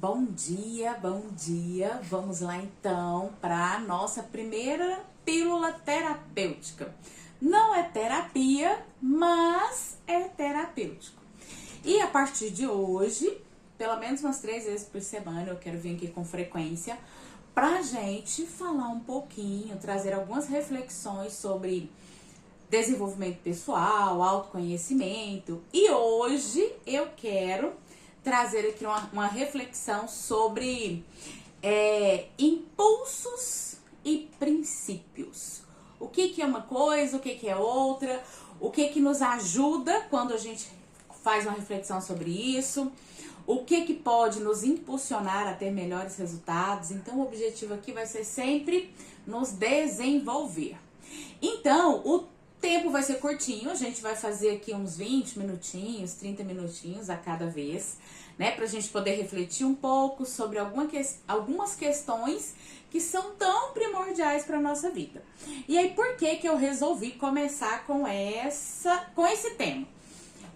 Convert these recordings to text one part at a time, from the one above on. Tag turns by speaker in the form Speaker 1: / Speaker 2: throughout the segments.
Speaker 1: Bom dia, bom dia. Vamos lá então para a nossa primeira pílula terapêutica. Não é terapia, mas é terapêutico. E a partir de hoje, pelo menos umas 3 vezes por semana, eu quero vir aqui com frequência pra gente falar um pouquinho, trazer algumas reflexões sobre desenvolvimento pessoal, autoconhecimento. E hoje eu quero trazer aqui uma reflexão sobre impulsos e princípios. O que é uma coisa, o que é outra, o que nos ajuda quando a gente faz uma reflexão sobre isso, o que pode nos impulsionar a ter melhores resultados. Então o objetivo aqui vai ser sempre nos desenvolver. Então, o tempo vai ser curtinho, a gente vai fazer aqui uns 20 minutinhos, 30 minutinhos a cada vez, né? Pra gente poder refletir um pouco sobre algumas questões que são tão primordiais para nossa vida. E aí, por que eu resolvi começar com esse tema?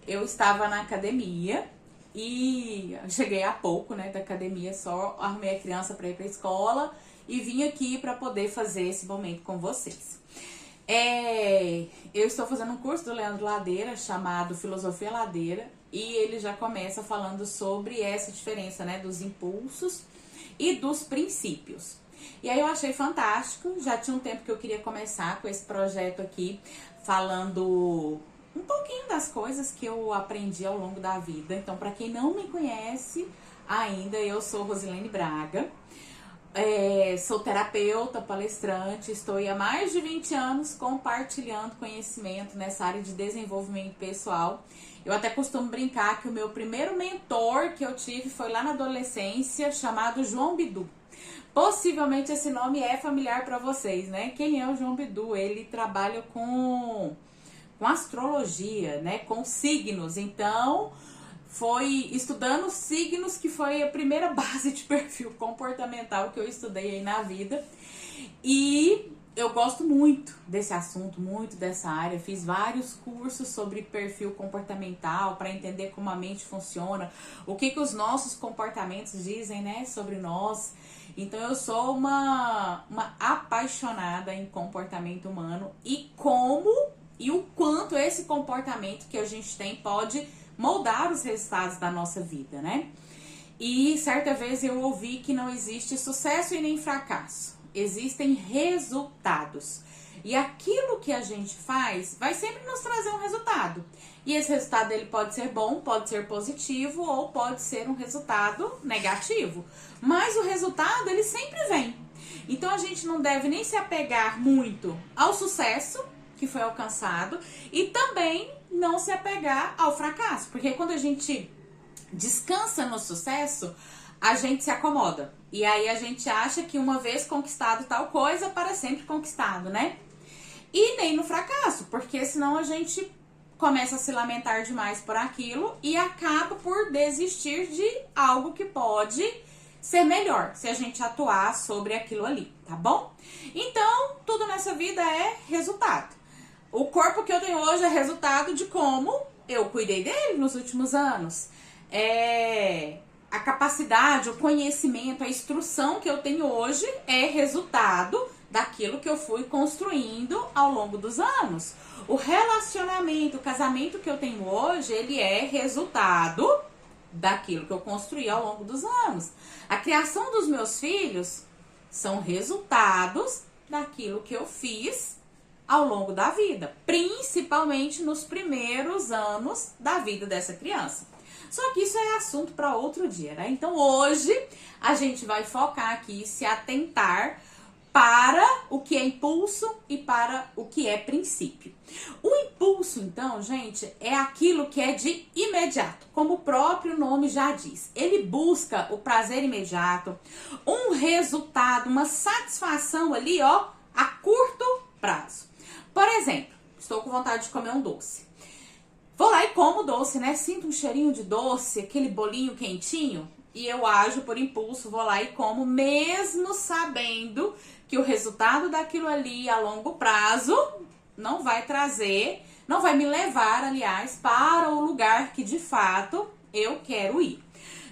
Speaker 1: Eu estava na academia e cheguei há pouco, né, da academia, só arrumei a criança para ir para a escola e vim aqui para poder fazer esse momento com vocês. Eu estou fazendo um curso do Leandro Ladeira chamado Filosofia Ladeira e ele já começa falando sobre essa diferença, né, dos impulsos e dos princípios. E aí eu achei fantástico, já tinha um tempo que eu queria começar com esse projeto aqui, falando um pouquinho das coisas que eu aprendi ao longo da vida. Então, para quem não me conhece ainda, eu sou Rosilene Braga. Sou terapeuta, palestrante, estou há mais de 20 anos compartilhando conhecimento nessa área de desenvolvimento pessoal. Eu até costumo brincar que o meu primeiro mentor que eu tive foi lá na adolescência, chamado João Bidu. Possivelmente esse nome é familiar para vocês, né? Quem é o João Bidu? Ele trabalha com astrologia, né? Com signos. Então, foi estudando signos que foi a primeira base de perfil comportamental que eu estudei aí na vida. E eu gosto muito desse assunto, muito dessa área. Fiz vários cursos sobre perfil comportamental para entender como a mente funciona, o que os nossos comportamentos dizem, né, sobre nós. Então eu sou uma apaixonada em comportamento humano e o quanto esse comportamento que a gente tem pode moldar os resultados da nossa vida, né? E certa vez eu ouvi que não existe sucesso e nem fracasso. Existem resultados. E aquilo que a gente faz vai sempre nos trazer um resultado. E esse resultado ele pode ser bom, pode ser positivo ou pode ser um resultado negativo. Mas o resultado ele sempre vem. Então a gente não deve nem se apegar muito ao sucesso que foi alcançado e também não se apegar ao fracasso, porque quando a gente descansa no sucesso, a gente se acomoda e aí a gente acha que uma vez conquistado tal coisa, para sempre conquistado, né? E nem no fracasso, porque senão a gente começa a se lamentar demais por aquilo e acaba por desistir de algo que pode ser melhor se a gente atuar sobre aquilo ali, tá bom? Então, tudo nessa vida é resultado. O corpo que eu tenho hoje é resultado de como eu cuidei dele nos últimos anos. A capacidade, o conhecimento, a instrução que eu tenho hoje é resultado daquilo que eu fui construindo ao longo dos anos. O relacionamento, o casamento que eu tenho hoje, ele é resultado daquilo que eu construí ao longo dos anos. A criação dos meus filhos são resultados daquilo que eu fiz ao longo da vida, principalmente nos primeiros anos da vida dessa criança. Só que isso é assunto para outro dia, né? Então hoje a gente vai focar aqui, se atentar para o que é impulso e para o que é princípio. O impulso, então, gente, é aquilo que é de imediato, como o próprio nome já diz. Ele busca o prazer imediato, um resultado, uma satisfação ali, ó, a curto prazo. Por exemplo, estou com vontade de comer um doce. Vou lá e como doce, né? Sinto um cheirinho de doce, aquele bolinho quentinho, e eu ajo por impulso, vou lá e como, mesmo sabendo que o resultado daquilo ali a longo prazo não vai me levar, aliás, para o lugar que de fato eu quero ir.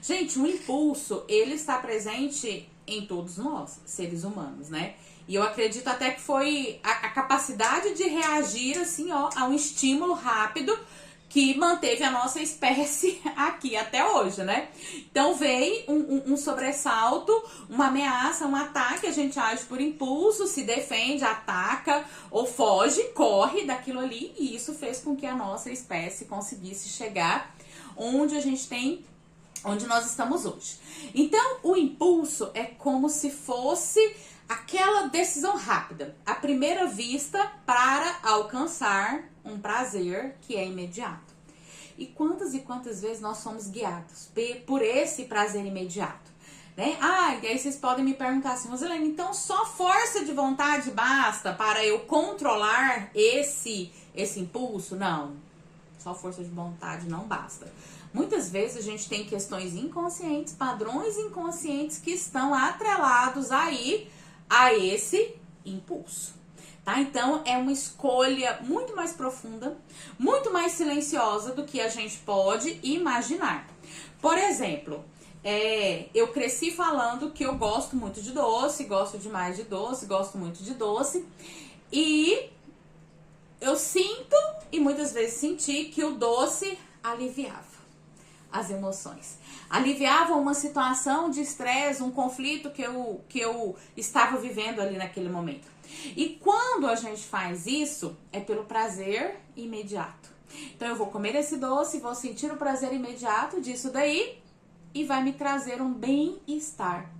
Speaker 1: Gente, o impulso, ele está presente em todos nós, seres humanos, né? E eu acredito até que foi a capacidade de reagir, assim, ó, a um estímulo rápido que manteve a nossa espécie aqui até hoje, né? Então veio um sobressalto, uma ameaça, um ataque, a gente age por impulso, se defende, ataca ou foge, corre daquilo ali, e isso fez com que a nossa espécie conseguisse chegar onde a gente tem, onde nós estamos hoje. Então, o impulso é como se fosse aquela decisão rápida, à primeira vista, para alcançar um prazer que é imediato. E quantas vezes nós somos guiados por esse prazer imediato, né? E aí vocês podem me perguntar assim, Rosilene, então só força de vontade basta para eu controlar esse impulso? Não, só força de vontade não basta. Muitas vezes a gente tem questões inconscientes, padrões inconscientes que estão atrelados aí a esse impulso, tá? Então é uma escolha muito mais profunda, muito mais silenciosa do que a gente pode imaginar. Por exemplo, eu cresci falando que eu gosto muito de doce, gosto demais de doce, gosto muito de doce, e eu sinto, e muitas vezes senti, que o doce aliviava as emoções. Aliviava uma situação de estresse, um conflito que eu estava vivendo ali naquele momento. E quando a gente faz isso, é pelo prazer imediato. Então eu vou comer esse doce, vou sentir o prazer imediato disso daí e vai me trazer um bem-estar.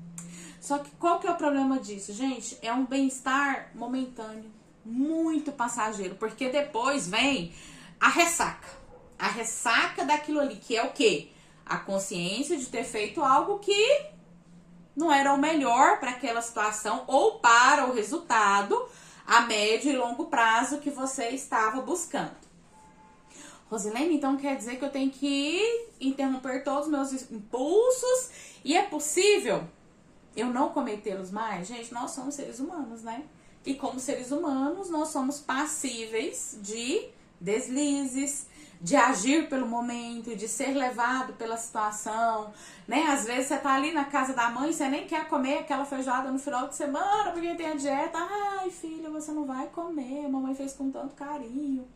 Speaker 1: Só que qual que é o problema disso, gente? É um bem-estar momentâneo, muito passageiro, porque depois vem a ressaca. A ressaca daquilo ali, que é o quê? A consciência de ter feito algo que não era o melhor para aquela situação ou para o resultado a médio e longo prazo que você estava buscando. Rosilene, então quer dizer que eu tenho que interromper todos os meus impulsos e é possível eu não cometê-los mais? Gente, nós somos seres humanos, né? E como seres humanos, nós somos passíveis de deslizes, de agir pelo momento, de ser levado pela situação, né? Às vezes você tá ali na casa da mãe, você nem quer comer aquela feijoada no final de semana porque tem a dieta. Ai, filha, você não vai comer, a mamãe fez com tanto carinho.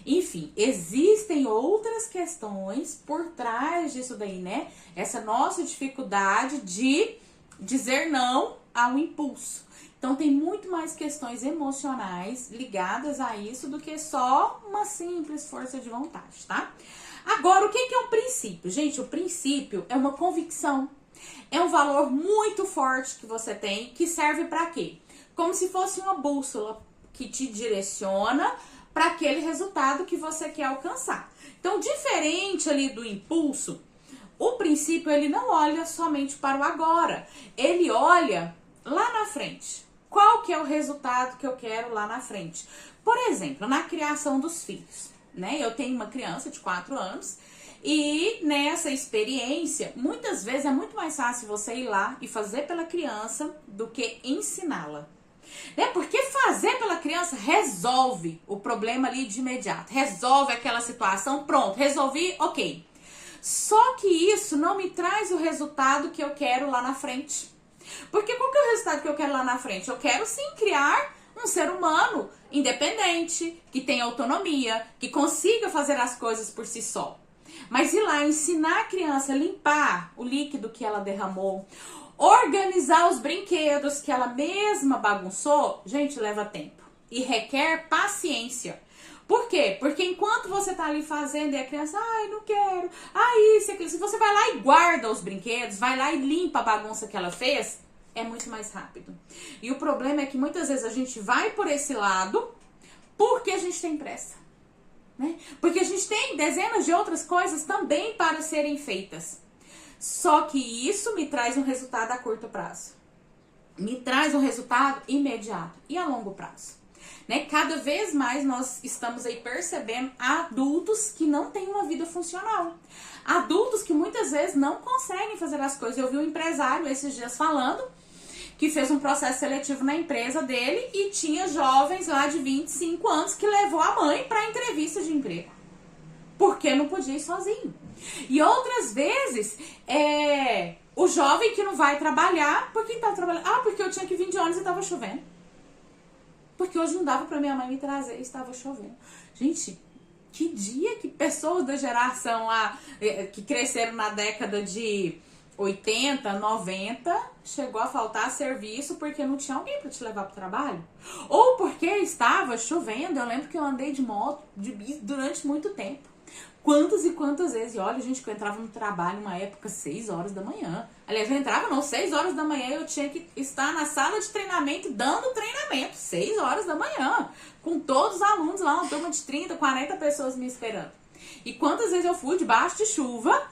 Speaker 1: Enfim, existem outras questões por trás disso daí, né? Essa nossa dificuldade de dizer não a um impulso. Então tem muito mais questões emocionais ligadas a isso do que só uma simples força de vontade, tá? Agora, o que é um princípio? Gente, o princípio é uma convicção. É um valor muito forte que você tem, que serve para quê? Como se fosse uma bússola que te direciona para aquele resultado que você quer alcançar. Então, diferente ali do impulso, o princípio ele não olha somente para o agora, ele olha lá na frente. Qual que é o resultado que eu quero lá na frente? Por exemplo, na criação dos filhos, né? Eu tenho uma criança de 4 anos e nessa experiência, muitas vezes é muito mais fácil você ir lá e fazer pela criança do que ensiná-la. Né? Porque fazer pela criança resolve o problema ali de imediato, resolve aquela situação, pronto, resolvi, ok. Só que isso não me traz o resultado que eu quero lá na frente. Porque qual que é o resultado que eu quero lá na frente? Eu quero sim criar um ser humano independente, que tenha autonomia, que consiga fazer as coisas por si só. Mas ir lá ensinar a criança a limpar o líquido que ela derramou, organizar os brinquedos que ela mesma bagunçou, gente, leva tempo e requer paciência. Por quê? Porque enquanto você tá ali fazendo e a criança, ai, não quero, ai, isso, aquilo, se você vai lá e guarda os brinquedos, vai lá e limpa a bagunça que ela fez, é muito mais rápido. E o problema é que muitas vezes a gente vai por esse lado porque a gente tem pressa, né? Porque a gente tem dezenas de outras coisas também para serem feitas. Só que isso me traz um resultado a curto prazo. Me traz um resultado imediato e a longo prazo. Né? Cada vez mais nós estamos aí percebendo adultos que não têm uma vida funcional. Adultos que muitas vezes não conseguem fazer as coisas. Eu vi um empresário esses dias falando que fez um processo seletivo na empresa dele e tinha jovens lá de 25 anos que levou a mãe para entrevista de emprego. porque não podia ir sozinho. E outras vezes, o jovem que não vai trabalhar, por que estava trabalhando? Ah, porque eu tinha que vir de ônibus e estava chovendo. Porque hoje não dava pra minha mãe me trazer e estava chovendo. Gente, que dia que pessoas da geração lá, que cresceram na década de 80, 90, chegou a faltar serviço porque não tinha alguém para te levar pro trabalho. Ou porque estava chovendo. Eu lembro que eu andei de moto, de bis durante muito tempo. Quantas e quantas vezes, e olha, gente, que eu entrava no trabalho uma época 6 horas da manhã. Aliás, eu entrava não, 6 horas da manhã eu tinha que estar na sala de treinamento dando treinamento, 6 horas da manhã, com todos os alunos lá, uma turma de 30, 40 pessoas me esperando. E quantas vezes eu fui debaixo de chuva,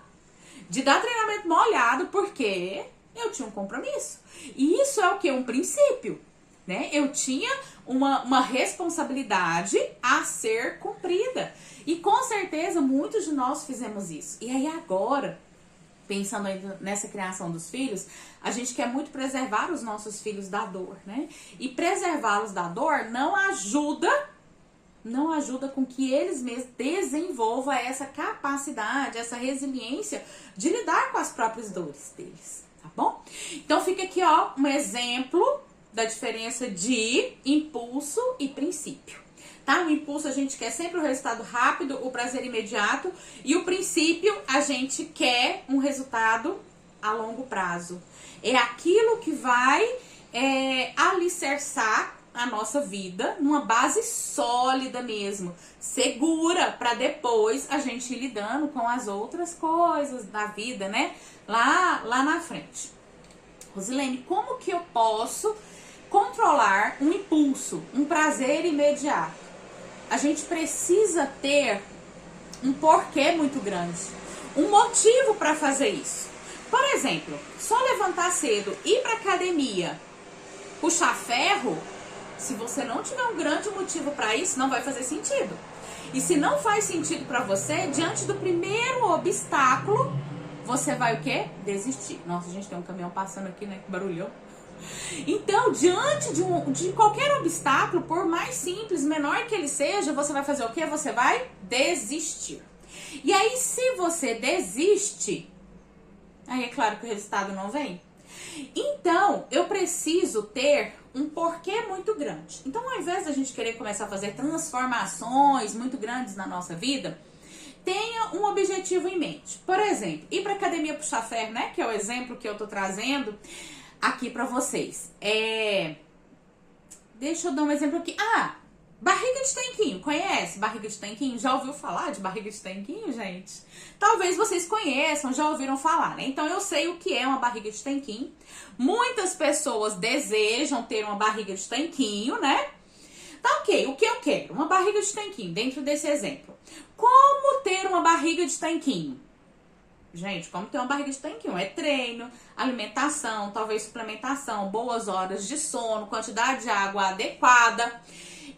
Speaker 1: de dar treinamento molhado, porque eu tinha um compromisso. E isso é o que? Um princípio, né? Eu tinha uma responsabilidade a ser cumprida. E com certeza muitos de nós fizemos isso. E aí agora, pensando ainda nessa criação dos filhos, a gente quer muito preservar os nossos filhos da dor, né? E preservá-los da dor não ajuda com que eles mesmos desenvolvam essa capacidade, essa resiliência de lidar com as próprias dores deles, tá bom? Então fica aqui, ó, um exemplo da diferença de impulso e princípio. Tá? O impulso a gente quer sempre o resultado rápido, o prazer imediato, e o princípio a gente quer um resultado a longo prazo. É aquilo que vai alicerçar a nossa vida numa base sólida mesmo, segura, para depois a gente ir lidando com as outras coisas da vida, né? Lá na frente. Rosilene, como que eu posso controlar um impulso, um prazer imediato? A gente precisa ter um porquê muito grande, um motivo para fazer isso. Por exemplo, só levantar cedo, ir para academia, puxar ferro, se você não tiver um grande motivo para isso, não vai fazer sentido. E se não faz sentido para você, diante do primeiro obstáculo, você vai o quê? Desistir. Nossa, gente, tem um caminhão passando aqui, né? Que barulhão. Então, diante de qualquer obstáculo, por mais simples, menor que ele seja, você vai fazer o quê? Você vai desistir. E aí, se você desiste, aí é claro que o resultado não vem. Então, eu preciso ter um porquê muito grande. Então, ao invés da gente querer começar a fazer transformações muito grandes na nossa vida, tenha um objetivo em mente. Por exemplo, ir para academia puxar ferro, né? Que é o exemplo que eu tô trazendo aqui pra vocês. Deixa eu dar um exemplo aqui. Barriga de tanquinho. Conhece barriga de tanquinho? Já ouviu falar de barriga de tanquinho, gente? Talvez vocês conheçam, já ouviram falar, né? Então eu sei o que é uma barriga de tanquinho. Muitas pessoas desejam ter uma barriga de tanquinho, né? Tá ok, o que eu quero? Uma barriga de tanquinho, dentro desse exemplo. Como ter uma barriga de tanquinho? Gente, como ter uma barriga de tanquinho? É treino, alimentação, talvez suplementação, boas horas de sono, quantidade de água adequada.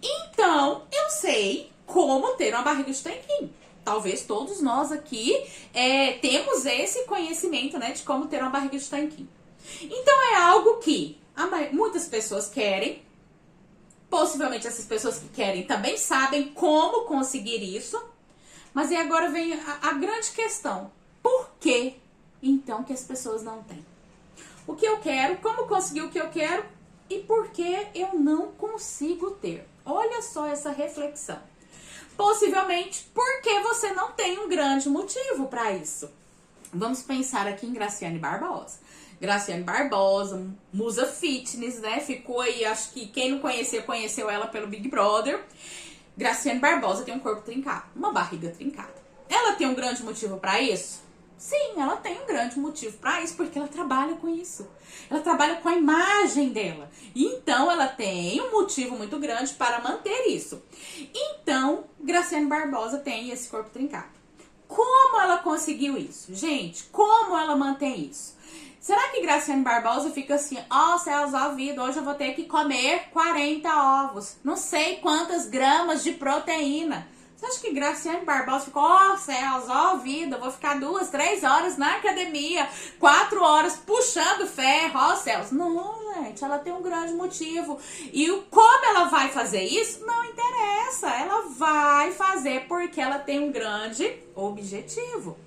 Speaker 1: Então, eu sei como ter uma barriga de tanquinho. Talvez todos nós aqui temos esse conhecimento, né, de como ter uma barriga de tanquinho. Então, é algo que muitas pessoas querem. Possivelmente essas pessoas que querem também sabem como conseguir isso. Mas e agora vem a grande questão. Por que, então, que as pessoas não têm? O que eu quero, como conseguir o que eu quero e por que eu não consigo ter? Olha só essa reflexão. Possivelmente porque você não tem um grande motivo para isso. Vamos pensar aqui em Graciane Barbosa. Graciane Barbosa, musa fitness, né? Ficou aí, acho que quem não conhecia, conheceu ela pelo Big Brother. Graciane Barbosa tem um corpo trincado, uma barriga trincada. Ela tem um grande motivo para isso? Sim, ela tem um grande motivo para isso, porque ela trabalha com isso. Ela trabalha com a imagem dela. Então, ela tem um motivo muito grande para manter isso. Então, Graciane Barbosa tem esse corpo trincado. Como ela conseguiu isso? Gente, como ela mantém isso? Será que Graciane Barbosa fica assim, céus da vida, hoje eu vou ter que comer 40 ovos, não sei quantas gramas de proteína? Você acha que Graciane Barbosa ficou, ó céus, ó vida, eu vou ficar 2, 3 horas na academia, 4 horas puxando ferro, ó céus. Não, gente, ela tem um grande motivo. E como ela vai fazer isso, não interessa. Ela vai fazer porque ela tem um grande objetivo.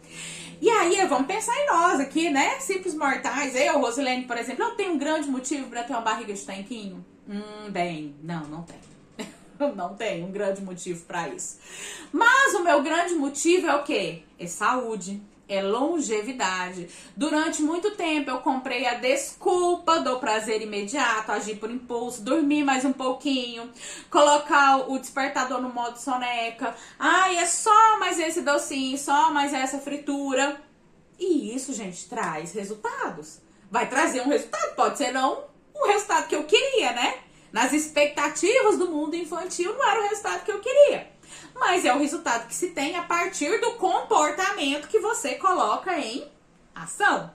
Speaker 1: E aí, vamos pensar em nós aqui, né? Simples mortais. Eu, Rosilene, por exemplo, eu tenho um grande motivo pra ter uma barriga de tanquinho? Bem, não tem. Eu não tenho um grande motivo pra isso. Mas o meu grande motivo é o quê? É saúde, é longevidade. Durante muito tempo eu comprei a desculpa do prazer imediato, agir por impulso, dormir mais um pouquinho, colocar o despertador no modo soneca. Ai, é só mais esse docinho, só mais essa fritura. E isso, gente, traz resultados. Vai trazer um resultado, pode ser não o resultado que eu queria, né? Nas expectativas do mundo infantil não era o resultado que eu queria. Mas é o resultado que se tem a partir do comportamento que você coloca em ação.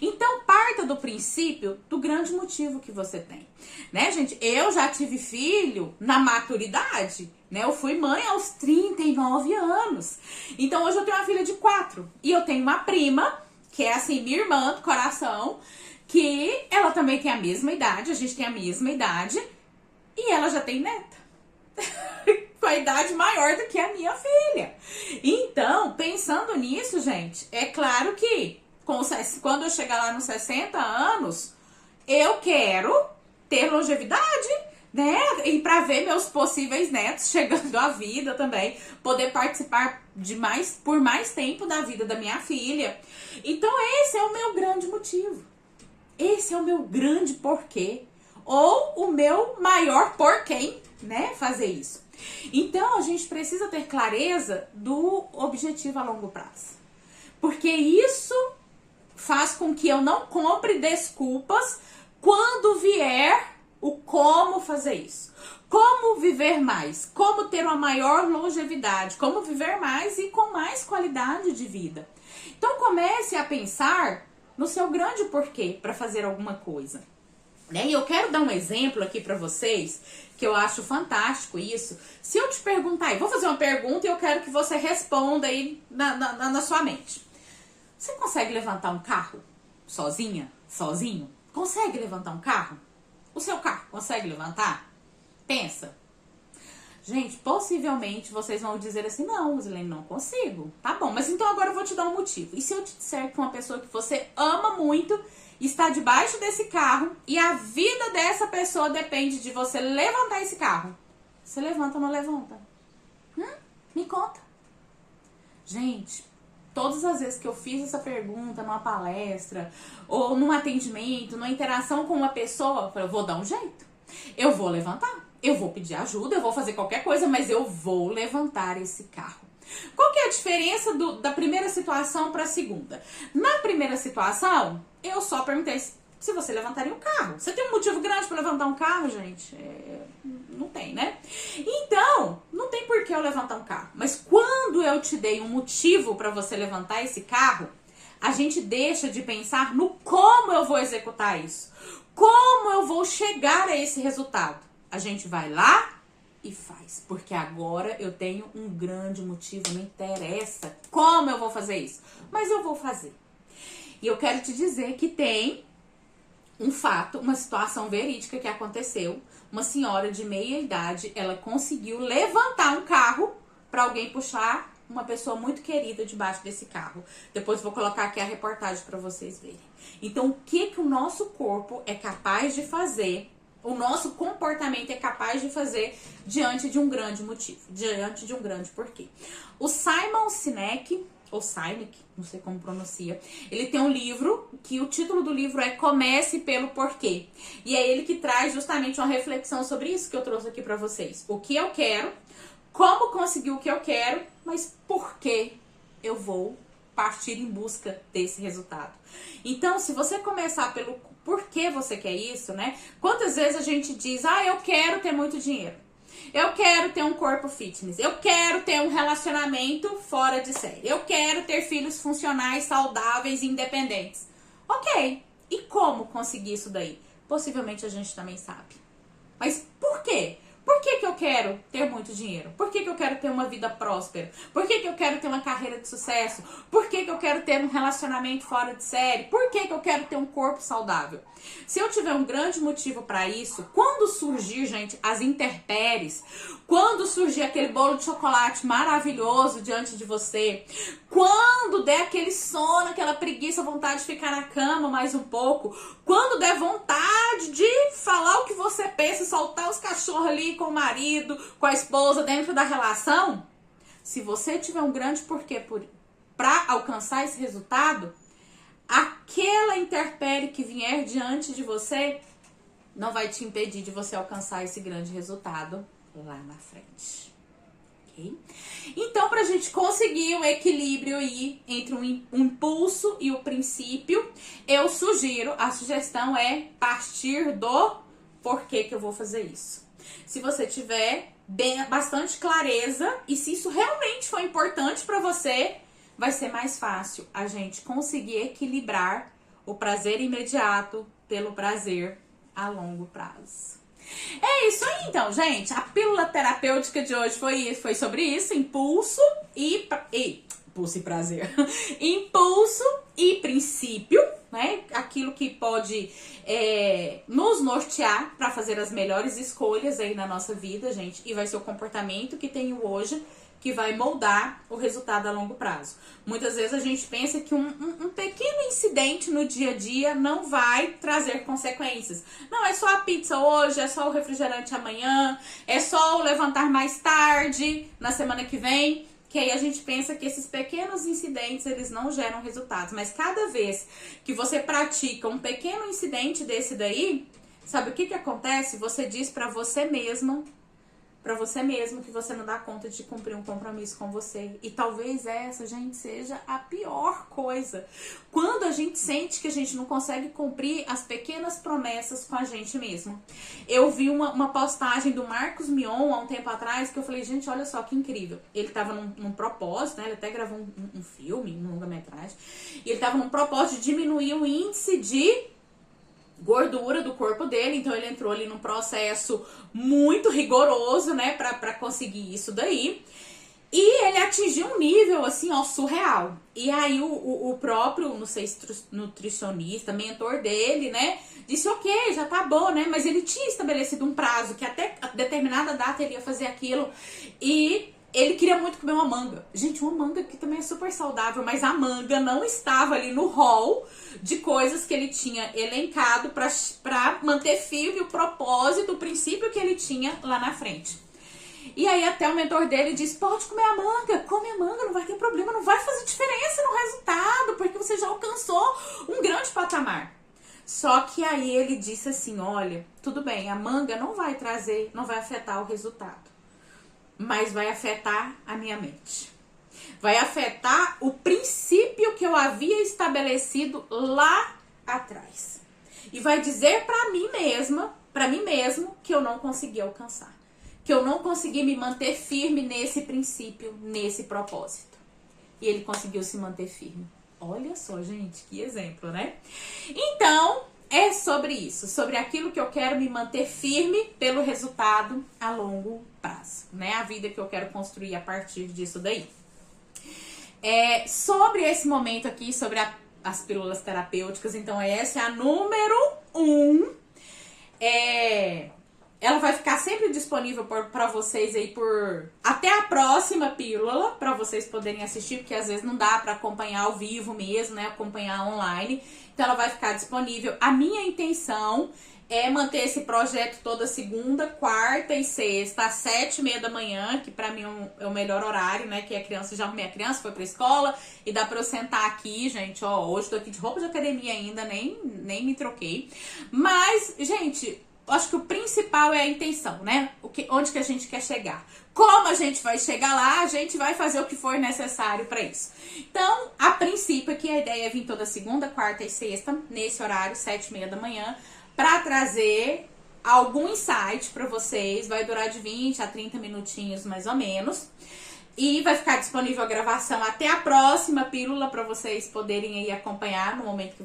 Speaker 1: Então, parta do princípio do grande motivo que você tem. Né, gente? Eu já tive filho na maturidade. Né? Eu fui mãe aos 39 anos. Então, hoje eu tenho uma filha de 4. E eu tenho uma prima, que é assim, minha irmã do coração, que ela também tem a mesma idade, a gente tem a mesma idade, e ela já tem neta. Com a idade maior do que a minha filha. Então, pensando nisso, gente, é claro que quando eu chegar lá nos 60 anos, eu quero ter longevidade, né? E para ver meus possíveis netos chegando à vida também, poder participar por mais tempo da vida da minha filha. Então, esse é o meu grande motivo. Esse é o meu grande porquê. Ou o meu maior porquê, né? Fazer isso. Então, a gente precisa ter clareza do objetivo a longo prazo. Porque isso faz com que eu não compre desculpas quando vier o como fazer isso. Como viver mais, como ter uma maior longevidade, como viver mais e com mais qualidade de vida. Então, comece a pensar no seu grande porquê para fazer alguma coisa. Né? E eu quero dar um exemplo aqui para vocês, que eu acho fantástico isso. Se eu te perguntar, eu vou fazer uma pergunta e eu quero que você responda aí na sua mente. Você consegue levantar um carro sozinha? Sozinho? Consegue levantar um carro? O seu carro consegue levantar? Pensa. Gente, possivelmente vocês vão dizer assim, não, Rosilene, não consigo. Tá bom, mas então agora eu vou te dar um motivo. E se eu te disser que uma pessoa que você ama muito está debaixo desse carro e a vida dessa pessoa depende de você levantar esse carro? Você levanta ou não levanta? Me conta. Gente, todas as vezes que eu fiz essa pergunta numa palestra, ou num atendimento, numa interação com uma pessoa, eu falei, eu vou dar um jeito. Eu vou levantar. Eu vou pedir ajuda, eu vou fazer qualquer coisa, mas eu vou levantar esse carro. Qual que é a diferença da primeira situação para a segunda? Na primeira situação, eu só perguntei se você levantaria um carro. Você tem um motivo grande para levantar um carro, gente? Não tem, né? Então, não tem por que eu levantar um carro. Mas quando eu te dei um motivo para você levantar esse carro, a gente deixa de pensar no como eu vou executar isso. Como eu vou chegar a esse resultado. A gente vai lá e faz, porque agora eu tenho um grande motivo, não interessa como eu vou fazer isso, mas eu vou fazer. E eu quero te dizer que tem um fato, uma situação verídica que aconteceu. Uma senhora de meia idade, ela conseguiu levantar um carro para alguém puxar uma pessoa muito querida debaixo desse carro. Depois vou colocar aqui a reportagem para vocês verem. Então, o que o nosso corpo é capaz de fazer, o nosso comportamento é capaz de fazer diante de um grande motivo, diante de um grande porquê. O Simon Sinek, ou Sinek, não sei como pronuncia, ele tem um livro, que o título do livro é Comece pelo Porquê. E é ele que traz justamente uma reflexão sobre isso que eu trouxe aqui pra vocês. O que eu quero, como conseguir o que eu quero, mas por que eu vou partir em busca desse resultado. Então, se você começar pelo por que você quer isso, né? Quantas vezes a gente diz, eu quero ter muito dinheiro. Eu quero ter um corpo fitness. Eu quero ter um relacionamento fora de série. Eu quero ter filhos funcionais, saudáveis e independentes. Ok. E como conseguir isso daí? Possivelmente a gente também sabe. Mas por quê? Por que que eu quero ter muito dinheiro? Por que que eu quero ter uma vida próspera? Por que que eu quero ter uma carreira de sucesso? Por que que eu quero ter um relacionamento fora de série? Por que que eu quero ter um corpo saudável? Se eu tiver um grande motivo para isso, quando surgir, gente, as intempéries, quando surgir aquele bolo de chocolate maravilhoso diante de você, quando der aquele sono, aquela preguiça, vontade de ficar na cama mais um pouco, quando der vontade de falar o que você pensa, soltar os cachorros ali com o marido, com a esposa dentro da relação, se você tiver um grande porquê para alcançar esse resultado, aquela intempérie que vier diante de você não vai te impedir de você alcançar esse grande resultado lá na frente. Ok? Então, para a gente conseguir um equilíbrio aí entre um impulso e o princípio, eu sugiro, a sugestão é partir do porquê que eu vou fazer isso. Se você tiver bastante clareza e se isso realmente for importante para você, vai ser mais fácil a gente conseguir equilibrar o prazer imediato pelo prazer a longo prazo. É isso aí, então, gente. A pílula terapêutica de hoje foi sobre isso, impulso e prazer. Impulso e princípio, né? Aquilo que pode nos nortear para fazer as melhores escolhas aí na nossa vida, gente. E vai ser o comportamento que tenho hoje que vai moldar o resultado a longo prazo. Muitas vezes a gente pensa que um pequeno incidente no dia a dia não vai trazer consequências. Não, é só a pizza hoje, é só o refrigerante amanhã, é só o levantar mais tarde na semana que vem, que aí a gente pensa que esses pequenos incidentes, eles não geram resultados. Mas cada vez que você pratica um pequeno incidente desse daí, sabe o que acontece? Você diz pra você mesmo que você não dá conta de cumprir um compromisso com você. E talvez essa, gente, seja a pior coisa. Quando a gente sente que a gente não consegue cumprir as pequenas promessas com a gente mesmo. Eu vi uma postagem do Marcos Mion há um tempo atrás que eu falei, gente, olha só que incrível. Ele tava num propósito, né? Ele até gravou um filme, um longa-metragem. E ele tava num propósito de diminuir o índice de gordura do corpo dele, então ele entrou ali num processo muito rigoroso, né, pra conseguir isso daí, e ele atingiu um nível, assim, ó, surreal. E aí o próprio, não sei se nutricionista, mentor dele, né, disse, ok, já tá bom, né, mas ele tinha estabelecido um prazo, que até determinada data ele ia fazer aquilo, e ele queria muito comer uma manga. Gente, uma manga que também é super saudável, mas a manga não estava ali no hall de coisas que ele tinha elencado pra manter firme o propósito, o princípio que ele tinha lá na frente. E aí até o mentor dele disse, pode comer a manga, come a manga, não vai ter problema, não vai fazer diferença no resultado, porque você já alcançou um grande patamar. Só que aí ele disse assim, olha, tudo bem, a manga não vai afetar o resultado. Mas vai afetar a minha mente. Vai afetar o princípio que eu havia estabelecido lá atrás. E vai dizer para mim mesmo, que eu não consegui alcançar. Que eu não consegui me manter firme nesse princípio, nesse propósito. E ele conseguiu se manter firme. Olha só, gente, que exemplo, né? Então, é sobre isso, sobre aquilo que eu quero me manter firme pelo resultado a longo prazo, né? A vida que eu quero construir a partir disso daí. Sobre esse momento aqui, sobre as pílulas terapêuticas, então essa é a número 1. Ela vai ficar sempre disponível para vocês aí até a próxima pílula, para vocês poderem assistir, porque às vezes não dá para acompanhar ao vivo mesmo, né? Acompanhar online. Então ela vai ficar disponível. A minha intenção é manter esse projeto toda segunda, quarta e sexta, às 7h30 da manhã, que pra mim é o melhor horário, né? Que a criança, já arrumei a criança, foi pra escola, e dá pra eu sentar aqui, gente, ó, hoje tô aqui de roupa de academia ainda, nem me troquei. Mas, gente, acho que o principal é a intenção, né? Onde que a gente quer chegar. Como a gente vai chegar lá, a gente vai fazer o que for necessário para isso. Então, a princípio aqui a ideia é vir toda segunda, quarta e sexta, nesse horário, 7h30 da manhã, para trazer algum insight para vocês. Vai durar de 20 a 30 minutinhos, mais ou menos. E vai ficar disponível a gravação até a próxima pílula para vocês poderem aí acompanhar no momento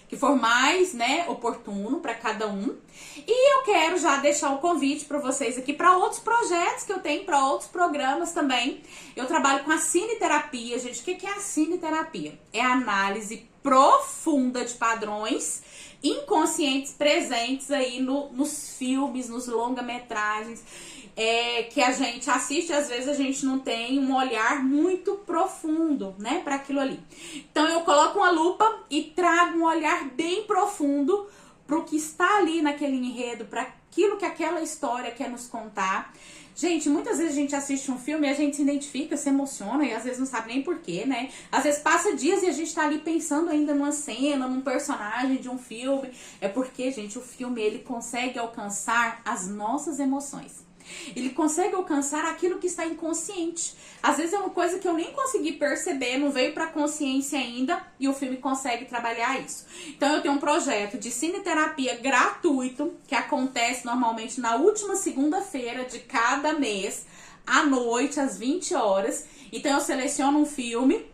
Speaker 1: que for mais, né, oportuno para cada um. E eu quero já deixar o convite para vocês aqui para outros projetos que eu tenho, para outros programas também. Eu trabalho com a cineterapia, gente. O que é a cineterapia? É a análise profunda de padrões inconscientes presentes aí nos filmes, nos longa-metragens, que a gente assiste, às vezes a gente não tem um olhar muito profundo, né, para aquilo ali. Então eu coloco uma lupa e trago um olhar bem profundo pro que está ali naquele enredo, para aquilo que aquela história quer nos contar. Gente, muitas vezes a gente assiste um filme e a gente se identifica, se emociona e às vezes não sabe nem porquê, né? Às vezes passa dias e a gente tá ali pensando ainda numa cena, num personagem de um filme. É porque, gente, o filme, ele consegue alcançar as nossas emoções. Ele consegue alcançar aquilo que está inconsciente. Às vezes é uma coisa que eu nem consegui perceber, não veio para consciência ainda, e o filme consegue trabalhar isso. Então eu tenho um projeto de cineterapia gratuito, que acontece normalmente na última segunda-feira de cada mês, à noite, às 20 horas. Então eu seleciono um filme,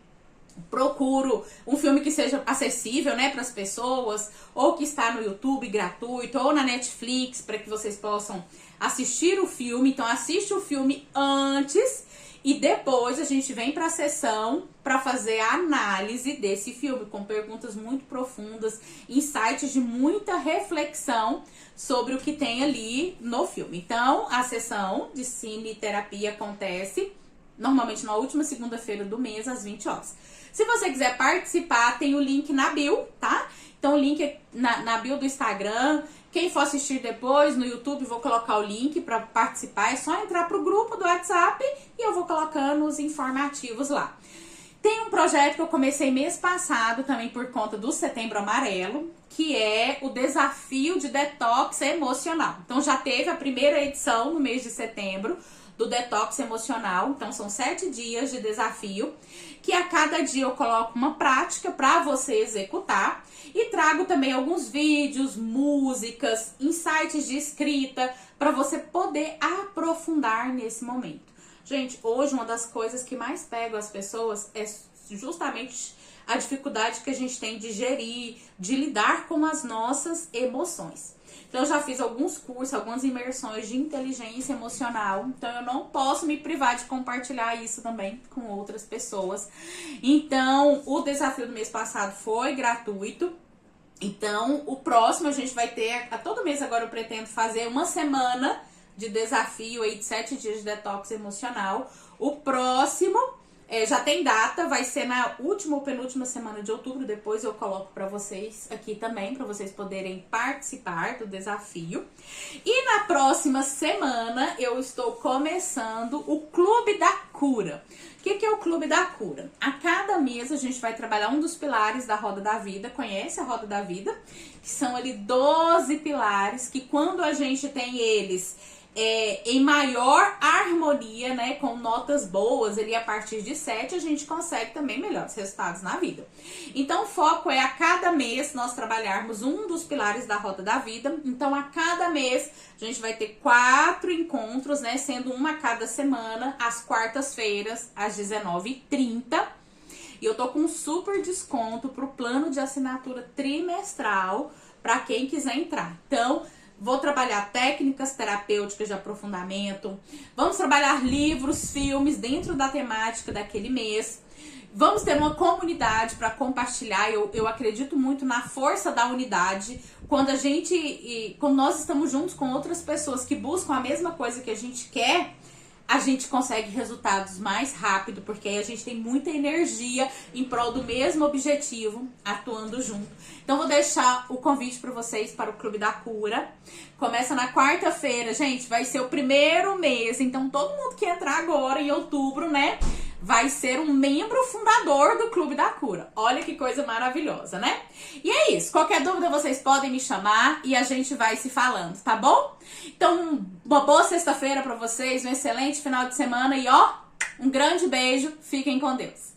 Speaker 1: procuro um filme que seja acessível, né, para as pessoas, ou que está no YouTube gratuito, ou na Netflix, para que vocês possam assistir o filme. Então assiste o filme antes e depois a gente vem para a sessão para fazer a análise desse filme, com perguntas muito profundas, insights de muita reflexão sobre o que tem ali no filme. Então a sessão de cineterapia acontece normalmente na última segunda-feira do mês, às 20 horas. Se você quiser participar, tem o link na bio, tá? Então o link é na bio do Instagram. Quem for assistir depois no YouTube, vou colocar o link para participar. É só entrar pro grupo do WhatsApp e eu vou colocando os informativos lá. Tem um projeto que eu comecei mês passado, também por conta do Setembro Amarelo, que é o desafio de detox emocional. Então já teve a primeira edição no mês de setembro do detox emocional. Então são 7 dias de desafio, que a cada dia eu coloco uma prática para você executar e trago também alguns vídeos, músicas, insights de escrita para você poder aprofundar nesse momento. Gente, hoje uma das coisas que mais pega as pessoas é justamente a dificuldade que a gente tem de gerir, de lidar com as nossas emoções. Então eu já fiz alguns cursos, algumas imersões de inteligência emocional, então eu não posso me privar de compartilhar isso também com outras pessoas. Então o desafio do mês passado foi gratuito. Então o próximo a gente vai ter, a todo mês agora eu pretendo fazer uma semana de desafio aí de 7 dias de detox emocional. O próximo já tem data, vai ser na última ou penúltima semana de outubro. Depois eu coloco para vocês aqui também, para vocês poderem participar do desafio. E na próxima semana eu estou começando o Clube da Cura. O que é o Clube da Cura? A cada mês a gente vai trabalhar um dos pilares da Roda da Vida. Conhece a Roda da Vida? Que são ali 12 pilares, que quando a gente tem eles em maior harmonia, né, com notas boas, ali a partir de 7 a gente consegue também melhores resultados na vida. Então o foco é a cada mês nós trabalharmos um dos pilares da Roda da Vida. Então a cada mês a gente vai ter 4 encontros, né, sendo uma a cada semana, às quartas-feiras, às 19h30. E eu tô com um super desconto pro plano de assinatura trimestral para quem quiser entrar. Então vou trabalhar técnicas terapêuticas de aprofundamento, vamos trabalhar livros, filmes dentro da temática daquele mês, vamos ter uma comunidade para compartilhar. Eu acredito muito na força da unidade, quando nós estamos juntos com outras pessoas que buscam a mesma coisa que a gente quer, a gente consegue resultados mais rápido, porque aí a gente tem muita energia em prol do mesmo objetivo, atuando junto. Então vou deixar o convite para vocês para o Clube da Cura. Começa na quarta-feira, gente, vai ser o primeiro mês, então todo mundo que entrar agora em outubro, né, vai ser um membro fundador do Clube da Cura. Olha que coisa maravilhosa, né? E é isso. Qualquer dúvida vocês podem me chamar e a gente vai se falando, tá bom? Então, uma boa sexta-feira pra vocês, um excelente final de semana e ó, um grande beijo. Fiquem com Deus.